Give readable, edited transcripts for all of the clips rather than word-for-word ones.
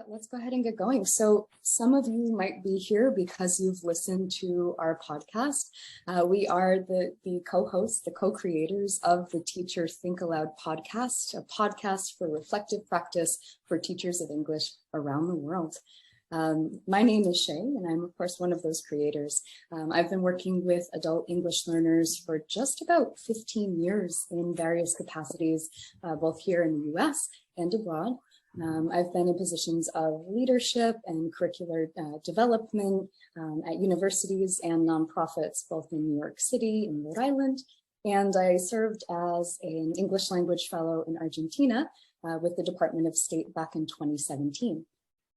Let's go ahead and get going. So some of you might be here because you've listened to our podcast. We are the co-hosts, the co-creators of the Teacher Think-Aloud podcast, a podcast for reflective practice for teachers of English around the world. My name is Shay, and I'm, of course, one of those creators. I've been working with adult English learners for just about 15 years in various capacities, both here in the US and abroad. I've been in positions of leadership and curricular development at universities and nonprofits, both in New York City and Rhode Island. And I served as an English language fellow in Argentina with the Department of State back in 2017.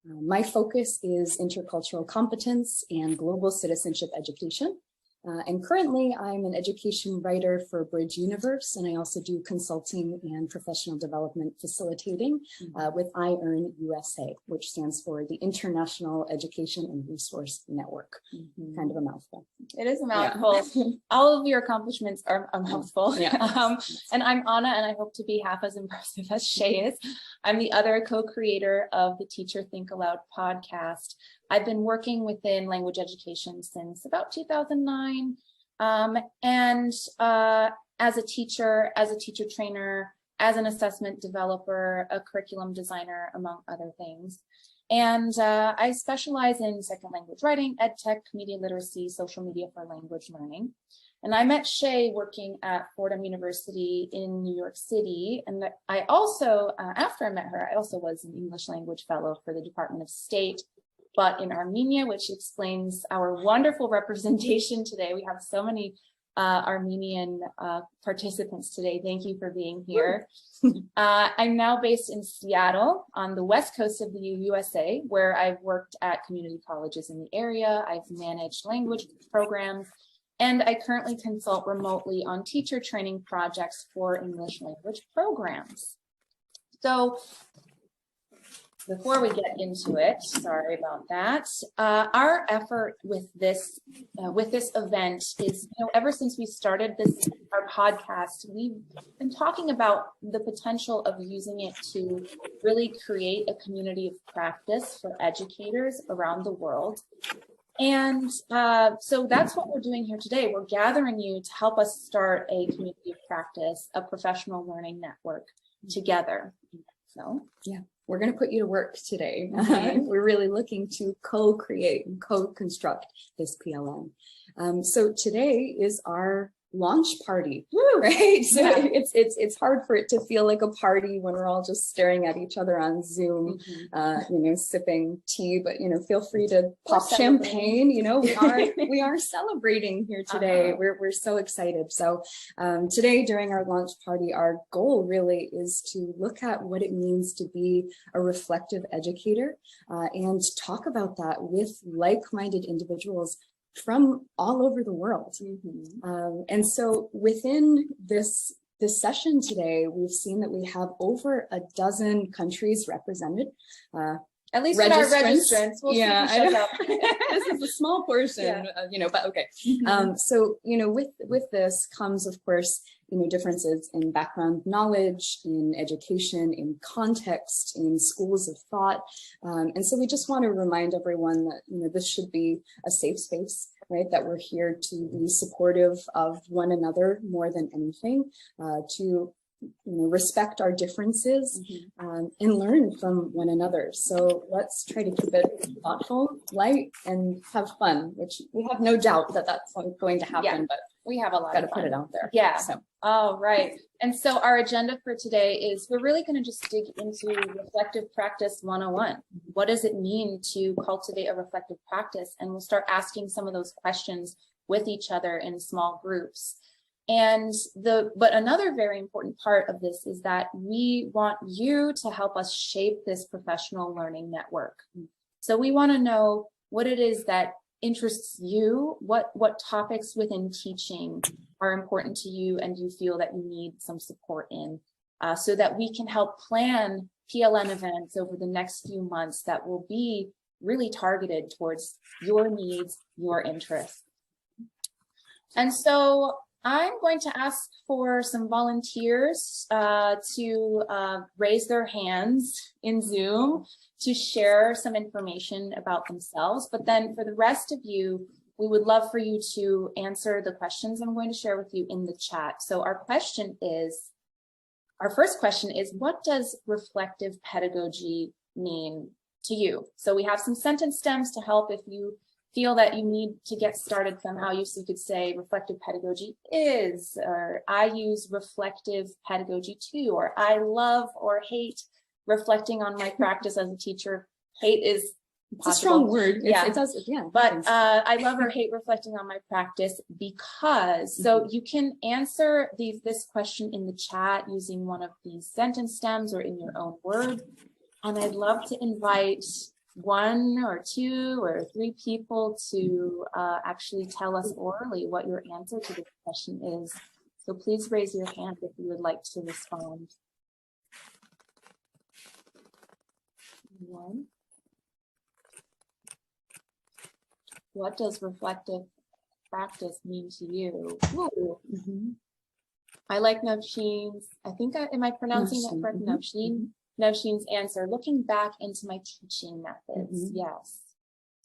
My focus is intercultural competence and global citizenship education. And currently, I'm an education writer for Bridge Universe, and I also do consulting and professional development facilitating with iEarn USA, which stands for the International Education and Resource Network. Kind of a mouthful. It is a mouthful. Yeah. All of your accomplishments are a mouthful. Yeah. And I'm Anna, and I hope to be half as impressive as Shay is. I'm the other co-creator of the Teacher Think-Aloud podcast. I've been working within language education since about 2009, and as a teacher trainer, as an assessment developer, a curriculum designer, among other things. And I specialize in second language writing, ed tech, media literacy, social media for language learning. And I met Shay working at Fordham University in New York City. And I also, after I met her, I also was an English language fellow for the Department of State, but in Armenia, which explains our wonderful representation today. We have so many Armenian participants today. Thank you for being here. I'm now based in Seattle on the west coast of the USA, where I've worked at community colleges in the area. I've managed language programs, and I currently consult remotely on teacher training projects for English language programs. So before we get into it, sorry about that. Our effort with this event is, ever since we started our podcast, we've been talking about the potential of using it to really create a community of practice for educators around the world. And so that's what we're doing here today. We're gathering you to help us start a community of practice, a professional learning network together. So, yeah. We're going to put you to work today. We're really looking to co-create and co-construct this PLN. So today is our launch party, right? So it's hard for it to feel like a party when we're all just staring at each other on Zoom, sipping tea. But feel free to pop champagne. We are celebrating here today. We're so excited. So today, during our launch party, our goal really is to look at what it means to be a reflective educator and talk about that with like-minded individuals from all over the world. And so within this session today, we've seen that we have over a dozen countries represented. At least in our registrants. We'll see this is a small portion, but okay. So, with this comes, of course, differences in background knowledge, in education, in context, in schools of thought. And so we just want to remind everyone that, this should be a safe space, right? That we're here to be supportive of one another more than anything, to respect our differences and learn from one another. So let's try to keep it thoughtful, light, and have fun, which we have no doubt that that's going to happen, but we have a lot got to put it out there. Yeah. So. Oh, right. And so our agenda for today is we're really going to just dig into reflective practice 101. What does it mean to cultivate a reflective practice? And we'll start asking some of those questions with each other in small groups. And but another very important part of this is that we want you to help us shape this professional learning network. So we want to know what it is that interests you, what topics within teaching are important to you and you feel that you need some support in, so that we can help plan PLN events over the next few months that will be really targeted towards your needs, your interests. And so I'm going to ask for some volunteers to raise their hands in Zoom to share some information about themselves. But then for the rest of you, we would love for you to answer the questions I'm going to share with you in the chat. So our first question is, what does reflective pedagogy mean to you? So we have some sentence stems to help if you feel that you need to get started somehow. You could say reflective pedagogy is, or I use reflective pedagogy too, or I love or hate reflecting on my practice as a teacher. Hate is It's a strong word. Yeah, it does. Yeah, but I love or hate reflecting on my practice because, so you can answer this question in the chat using one of these sentence stems or in your own words. And I'd love to invite 1 or 2 or 3 people to actually tell us orally what your answer to this question is. So please raise your hand if you would like to respond. 1. What does reflective practice mean to you? I like Navsheen's, I think, am I pronouncing that correct? Navsheen's answer, looking back into my teaching methods.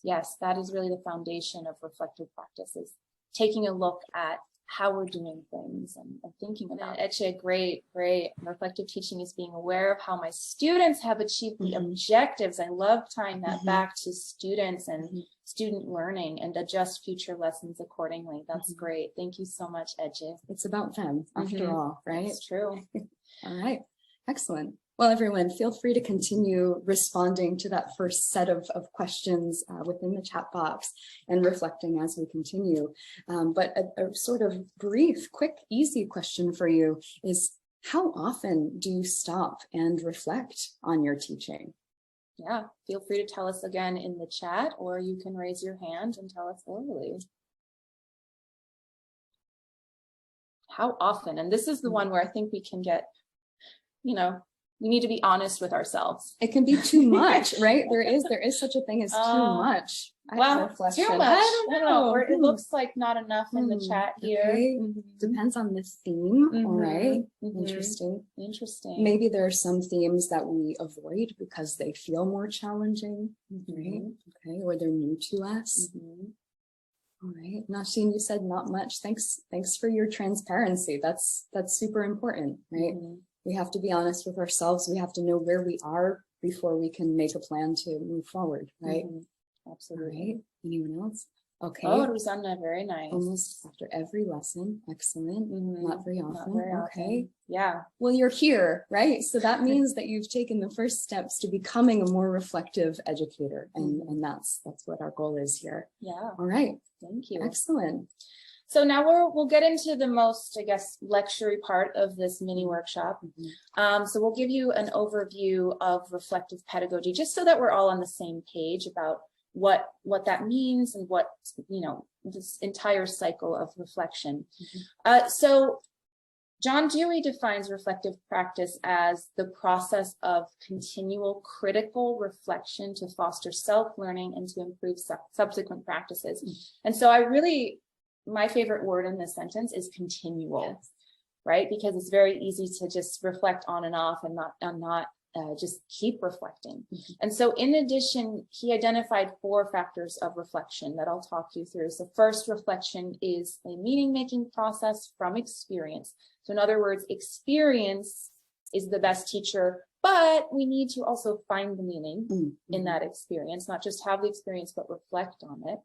Yes, that is really the foundation of reflective practice, is taking a look at how we're doing things and thinking about it. Actually, great. Reflective teaching is being aware of how my students have achieved the objectives. I love tying that back to students and student learning, and adjust future lessons accordingly. That's great. Thank you so much, Edge. It's about them after all, right? It's true. All right. Excellent. Well, everyone, feel free to continue responding to that first set of questions within the chat box and reflecting as we continue. But a sort of brief, quick, easy question for you is, how often do you stop and reflect on your teaching? Yeah, feel free to tell us again in the chat, or you can raise your hand and tell us orally. How often? And this is the one where I think we can get, we need to be honest with ourselves. It can be too much, right? There is such a thing as too much. Well, too much. I don't know. It looks like not enough in the chat here. Okay. Depends on the theme. All right. Interesting. Maybe there are some themes that we avoid because they feel more challenging, right? Okay, or they're new to us. All right, Nasheen, you said not much. Thanks for your transparency. That's super important, right? We have to be honest with ourselves. We have to know where we are before we can make a plan to move forward, right? Absolutely. All right. Anyone else? Okay. Oh, Rosanna, very nice. Almost after every lesson. Excellent. Not very often. Not very often. Yeah. Well, you're here, right? So that means that you've taken the first steps to becoming a more reflective educator. And that's what our goal is here. Yeah. All right. Thank you. Excellent. So now we'll get into the most, I guess, lecture-y part of this mini workshop. So we'll give you an overview of reflective pedagogy, just so that we're all on the same page about what that means and what, this entire cycle of reflection. So John Dewey defines reflective practice as the process of continual critical reflection to foster self-learning and to improve subsequent practices. And so my favorite word in this sentence is continual, right? Because it's very easy to just reflect on and off and not just keep reflecting. And so in addition, he identified 4 factors of reflection that I'll talk you through. So first, reflection is a meaning-making process from experience. So in other words, experience is the best teacher, but we need to also find the meaning in that experience, not just have the experience, but reflect on it.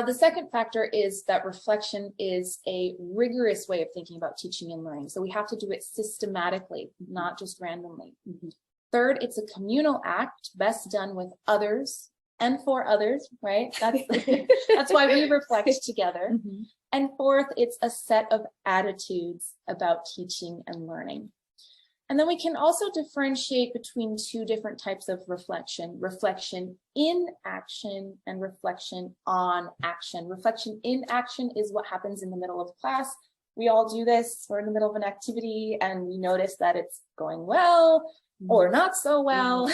The second factor is that reflection is a rigorous way of thinking about teaching and learning. So we have to do it systematically, not just randomly. Third, it's a communal act best done with others and for others, right? That's why we reflect together. And fourth, it's a set of attitudes about teaching and learning. And then we can also differentiate between 2 different types of reflection: reflection in action and reflection on action. Reflection in action is what happens in the middle of class. We all do this. We're in the middle of an activity and we notice that it's going well or not so well,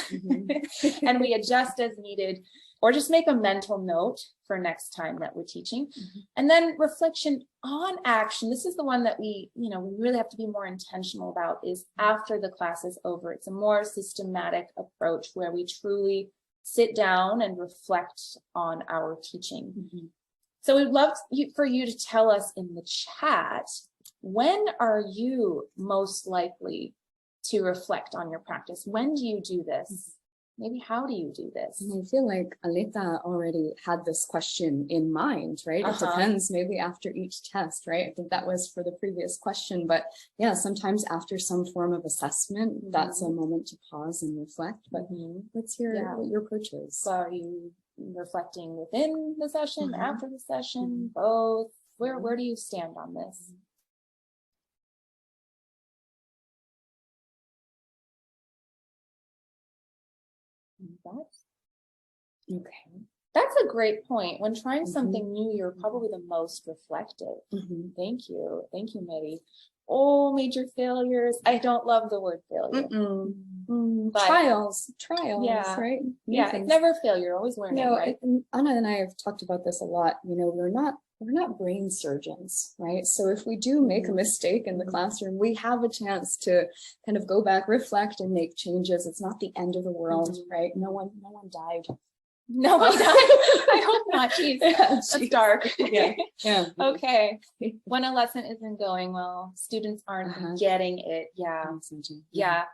and we adjust as needed. or just make a mental note for next time that we're teaching. And then reflection on action. This is the one that we really have to be more intentional about, is after the class is over. It's a more systematic approach where we truly sit down and reflect on our teaching. So we'd love for you to tell us in the chat, when are you most likely to reflect on your practice? When do you do this? Maybe how do you do this? And I feel like Alita already had this question in mind, right? It depends, maybe after each test, right? I think that was for the previous question, but yeah, sometimes after some form of assessment, that's a moment to pause and reflect. But let's hear what your approach is. So are you reflecting within the session, after the session, both? Where do you stand on this? Okay, that's a great point. When trying something new, you're probably the most reflective. Thank you, Mary. Oh, major failures. I don't love the word failure. Trials, right? It's never a failure, always learning, right? Anna and I have talked about this a lot. We're not brain surgeons, right? So if we do make a mistake in the classroom, we have a chance to kind of go back, reflect, and make changes. It's not the end of the world, right? No one died. No one died. I hope not. Jeez, that's dark. Yeah. Okay. When a lesson isn't going well, students aren't getting it.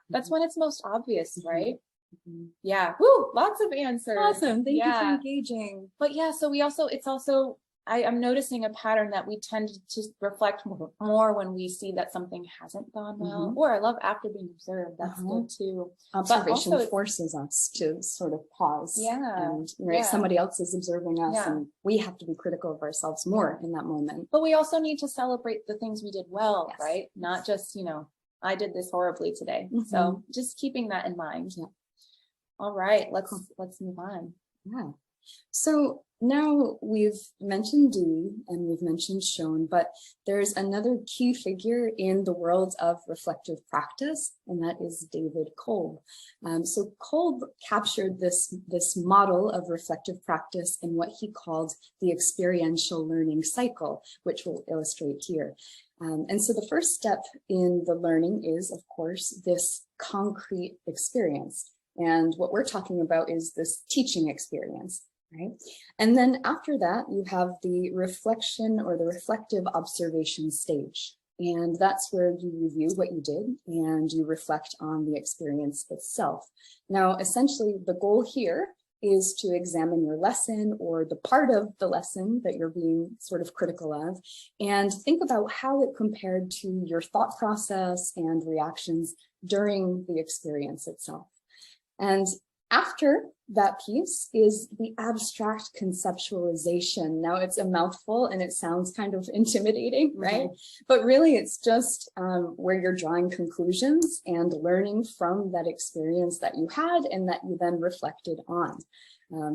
That's when it's most obvious, right? Woo, lots of answers. Awesome. Thank you for engaging. But I'm noticing a pattern that we tend to reflect more when we see that something hasn't gone well, or I love after being observed. That's good too. Observation forces us to sort of pause. And somebody else is observing us, and we have to be critical of ourselves more in that moment. But we also need to celebrate the things we did well, right? Not just, I did this horribly today. So just keeping that in mind. All right, let's move on. So now we've mentioned Dewey and we've mentioned Schoen, but there's another key figure in the world of reflective practice, and that is David Kolb. So Kolb captured this model of reflective practice in what he called the experiential learning cycle, which we'll illustrate here. And so the first step in the learning is, of course, this concrete experience. And what we're talking about is this teaching experience. Right. And then after that, you have the reflection or the reflective observation stage. And that's where you review what you did and you reflect on the experience itself. Now, essentially, the goal here is to examine your lesson or the part of the lesson that you're being sort of critical of, and think about how it compared to your thought process and reactions during the experience itself. And after that piece is the abstract conceptualization. Now it's a mouthful and it sounds kind of intimidating, right? But really it's just where you're drawing conclusions and learning from that experience that you had and that you then reflected on.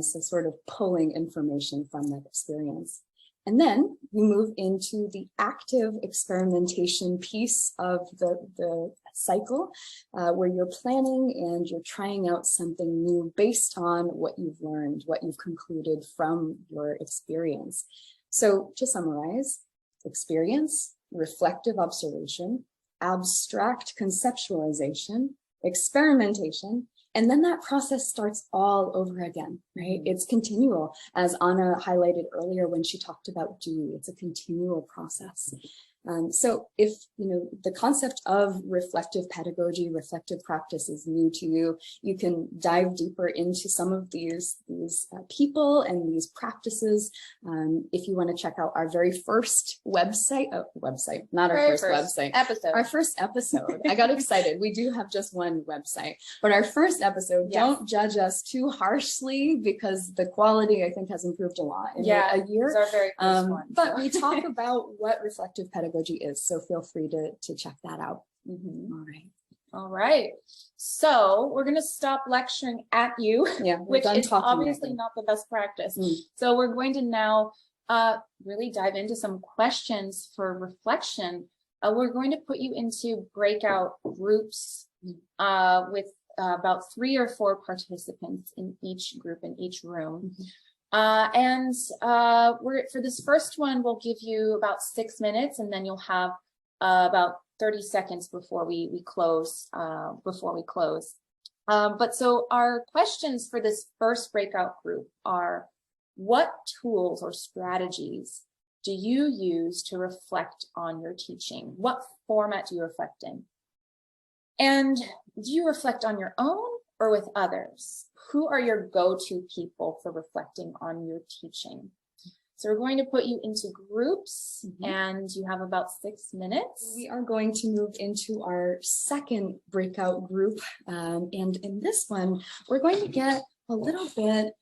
So sort of pulling information from that experience. And then you move into the active experimentation piece of the cycle, where you're planning and you're trying out something new based on what you've learned, what you've concluded from your experience. So to summarize, experience, reflective observation, abstract conceptualization, experimentation, and then that process starts all over again, right? It's continual, as Anna highlighted earlier when she talked about Dewey. It's a continual process. So if, the concept of reflective pedagogy, reflective practice is new to you, you can dive deeper into some of these people and these practices. If you want to check out our very first website, not our first website, our first episode. I got excited. We do have just one website, but our first episode, don't judge us too harshly because the quality, I think, has improved a lot in a year. It's our very first one. But we talk about what reflective pedagogy is, so feel free to check that out. All right. So we're going to stop lecturing at you, which is obviously not the best practice. So we're going to now really dive into some questions for reflection. We're going to put you into breakout groups with about 3 or 4 participants in each group, in each room. For this first one, we'll give you about 6 minutes, and then you'll have about 30 seconds before we close. So our questions for this first breakout group are: what tools or strategies do you use to reflect on your teaching? What format do you reflect in? And do you reflect on your own or with others? Who are your go-to people for reflecting on your teaching? So we're going to put you into groups, and you have about 6 minutes. We are going to move into our second breakout group. And in this one, we're going to get a little bit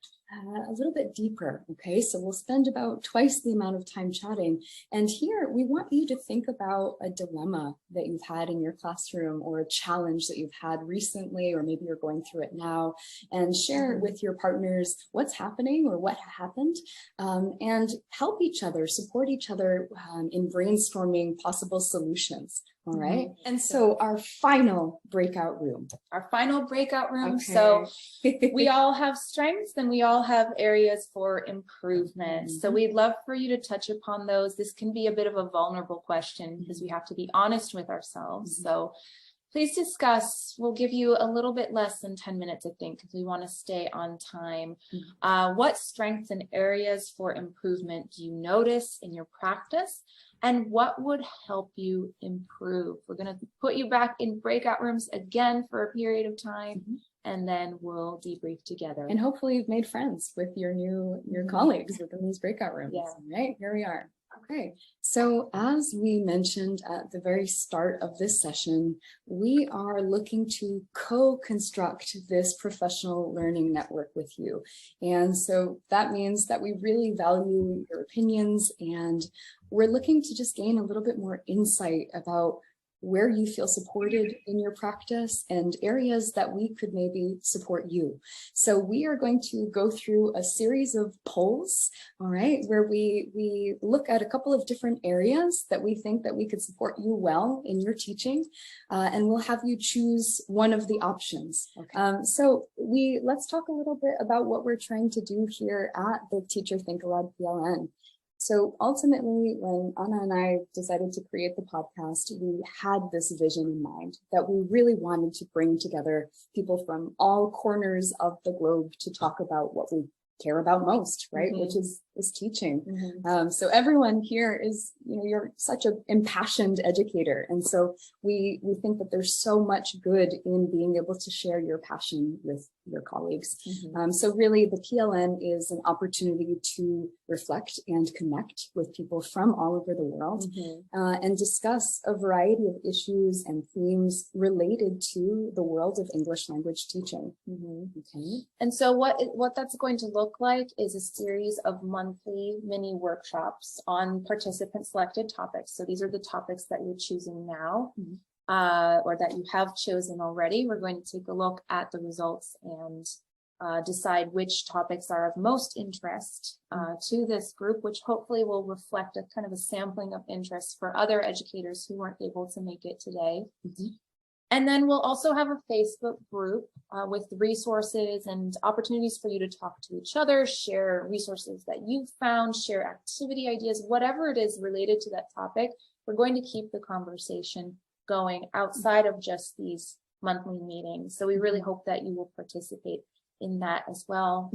deeper. Okay, so we'll spend about twice the amount of time chatting. And here we want you to think about a dilemma that you've had in your classroom, or a challenge that you've had recently, or maybe you're going through it now, and share with your partners what's happening or what happened, and help each other, support each other in brainstorming possible solutions. All right. And so our final breakout room. Okay. So we all have strengths and we all have areas for improvement. So we'd love for you to touch upon those. This can be a bit of a vulnerable question because we have to be honest with ourselves. So please discuss. We'll give you a little bit less than 10 minutes, I think, because we want to stay on time. What strengths and areas for improvement do you notice in your practice? And what would help you improve? We're going to put you back in breakout rooms again for a period of time, and then we'll debrief together. And hopefully you've made friends with your colleagues within these breakout rooms. Yeah. All right, here we are. Okay, so as we mentioned at the very start of this session, we are looking to co-construct this professional learning network with you. And so that means that we really value your opinions, and we're looking to just gain a little bit more insight about where you feel supported in your practice and areas that we could maybe support you. So we are going to go through a series of polls, all right, where we look at a couple of different areas that we think that we could support you well in your teaching, and we'll have you choose one of the options. Okay. So let's talk a little bit about what we're trying to do here at the Teacher Think-Aloud PLN. So ultimately, when Anna and I decided to create the podcast, we had this vision in mind that we really wanted to bring together people from all corners of the globe to talk about what we care about most, right? Which is teaching. So everyone here is, you're such an impassioned educator. And so we think that there's so much good in being able to share your passion with your colleagues. So really the PLN is an opportunity to reflect and connect with people from all over the world, and discuss a variety of issues and themes related to the world of English language teaching. Okay. And so what that's going to look like is a series of monthly mini workshops on participant selected topics. So these are the topics that you're choosing now, or that you have chosen already. We're going to take a look at the results and decide which topics are of most interest to this group, which hopefully will reflect a kind of a sampling of interest for other educators who weren't able to make it today. And then we'll also have a Facebook group with resources and opportunities for you to talk to each other, share resources that you've found, share activity ideas, whatever it is related to that topic. We're going to keep the conversation going outside of just these monthly meetings. So we really hope that you will participate in that as well.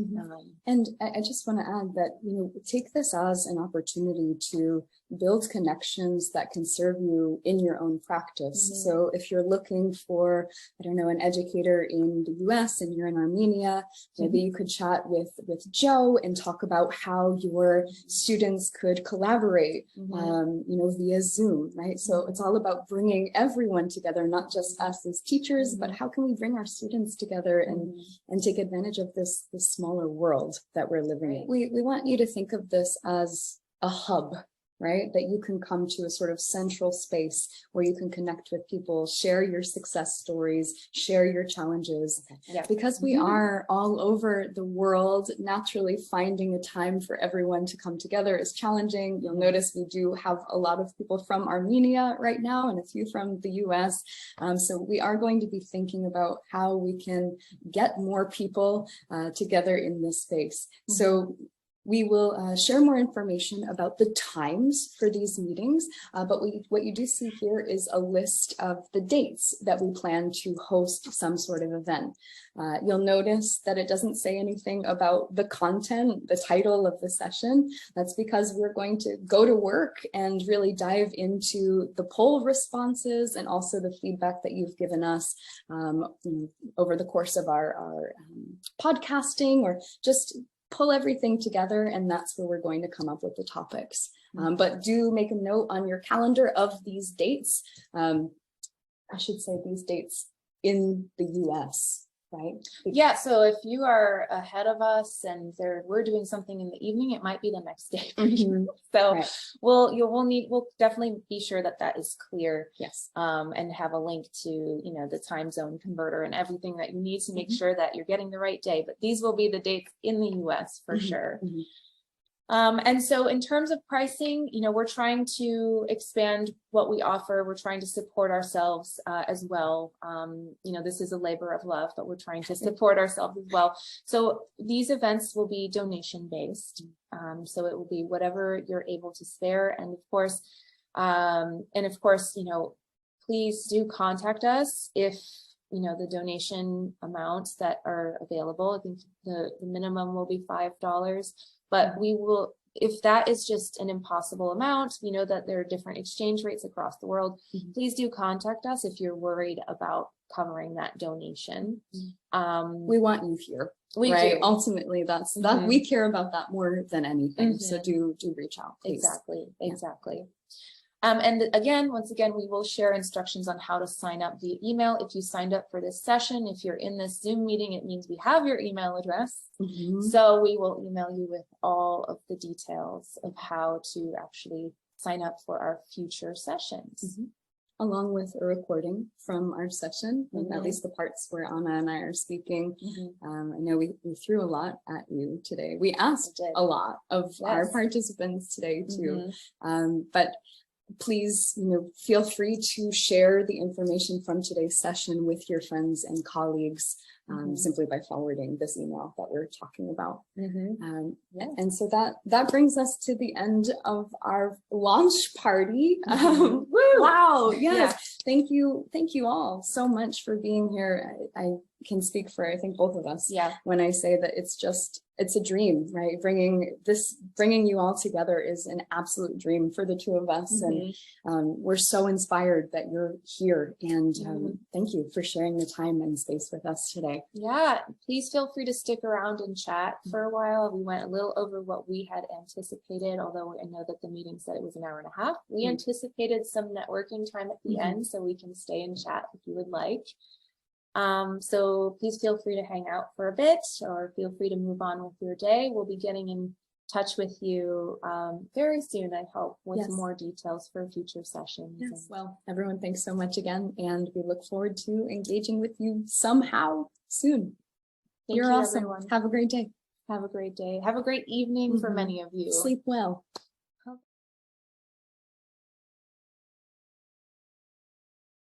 And I just want to add that, take this as an opportunity to build connections that can serve you in your own practice. So if you're looking for, an educator in the US and you're in Armenia, maybe you could chat with Joe and talk about how your students could collaborate, via Zoom, right? So it's all about bringing everyone together, not just us as teachers, but how can we bring our students together and take advantage of this smaller world that we're living in. We want you to think of this as a hub, right? That you can come to a sort of central space where you can connect with people, share your success stories, share your challenges. Yeah. Because we are all over the world, naturally finding a time for everyone to come together is challenging. You'll notice we do have a lot of people from Armenia right now and a few from the US. So we are going to be thinking about how we can get more people together in this space. So we will share more information about the times for these meetings, but what you do see here is a list of the dates that we plan to host some sort of event. You'll notice that it doesn't say anything about the content, the title of the session. That's because we're going to go to work and really dive into the poll responses and also the feedback that you've given us over the course of our podcasting, or just pull everything together, and that's where we're going to come up with the topics. But do make a note on your calendar of these dates. I should say these dates in the US, right? Yeah, so if you are ahead of us and we're doing something in the evening, it might be the next day. So right. we'll definitely be sure that is clear. Yes. And have a link to, the time zone converter and everything that you need to make sure that you're getting the right day. But these will be the dates in the US for sure. And so in terms of pricing, we're trying to expand what we offer. We're trying to support ourselves as well. This is a labor of love, but we're trying to support ourselves as well. So these events will be donation based. So it will be whatever you're able to spare. And of course, please do contact us if the donation amounts that are available. I think the minimum will be $5. But we will, if that is just an impossible amount, we know that there are different exchange rates across the world. Please do contact us if you're worried about covering that donation. We want you here. We do. Do. Ultimately, that's that we care about that more than anything. So do reach out, please. Exactly. And once again, we will share instructions on how to sign up via email. If you signed up for this session, if you're in this Zoom meeting, it means we have your email address. So we will email you with all of the details of how to actually sign up for our future sessions. Along with a recording from our session, at least the parts where Anna and I are speaking. I know we threw a lot at you today. We asked a lot of our participants today too, but please, feel free to share the information from today's session with your friends and colleagues simply by forwarding this email that we're talking about. And so that brings us to the end of our launch party. Wow! Yes, thank you all so much for being here. I can speak for I think both of us. When I say that it's a dream, right? Bringing you all together is an absolute dream for the two of us. And we're so inspired that you're here. And thank you for sharing the time and space with us today. Yeah, please feel free to stick around and chat for a while. We went a little over what we had anticipated, although I know that the meeting said it was an hour and a half. We anticipated some networking time at the end, so we can stay and chat if you would like. So please feel free to hang out for a bit, or feel free to move on with your day. We'll be getting in touch with you very soon, I hope, with more details for future sessions. Well, everyone, thanks so much again, and we look forward to engaging with you somehow soon. You're awesome. Everyone. Have a great day. Have a great day. Have a great evening for many of you. Sleep well.